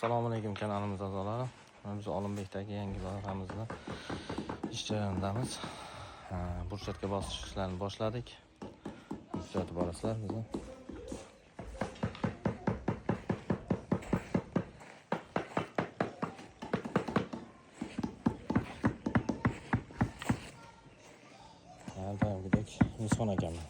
Assalomu alaykum kanalimiz a'zolari. Biz Olimbekdagi yangi loyihamizda ish jarayonidamiz. Burchakka bosish ishlarini boshladik. Kuzatib borasizlar bizni. Albatta, inson ekanman.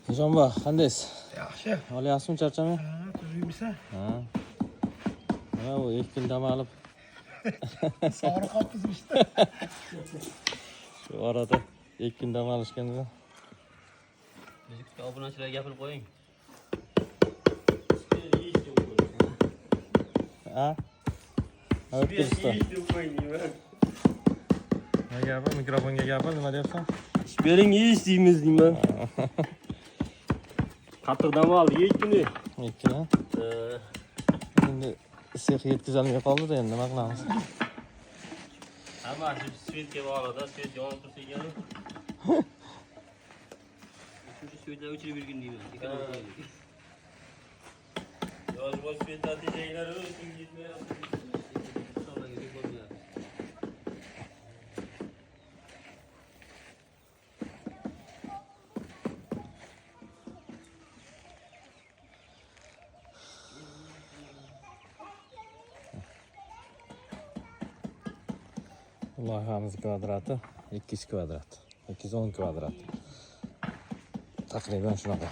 Nizomba, qandaysiz? Yaxshi. Olyapsizmi, charchamay? Tuzuymisan? Ha. Nima bu 2 kun dam olib? Sog'liq qopizmishdi. Shu orada 2 kun dam olishganda. Bizga obunachilarga gapirib qo'ying. Ha? O'ttirishdi. Nima gapi? Mikrofonga gapir, nima deyapsan? Ish bering, ish deymiz deyman. Qattiq dam oldi 2 kuni. 2 kun. Endi issiq yetkazilmay qoldi-da, endi nima qilamiz? Hamma shu svetga bog'lada, svet yonib tursa ekan. Shu svetlar o'chirib yurgin deyman. Yoz bosh svetlar tejaklari o'chib yetmayapti. Loyihamiz kvadrati 200 kvadrat, 210 kvadrat. Taqriban shunaqa.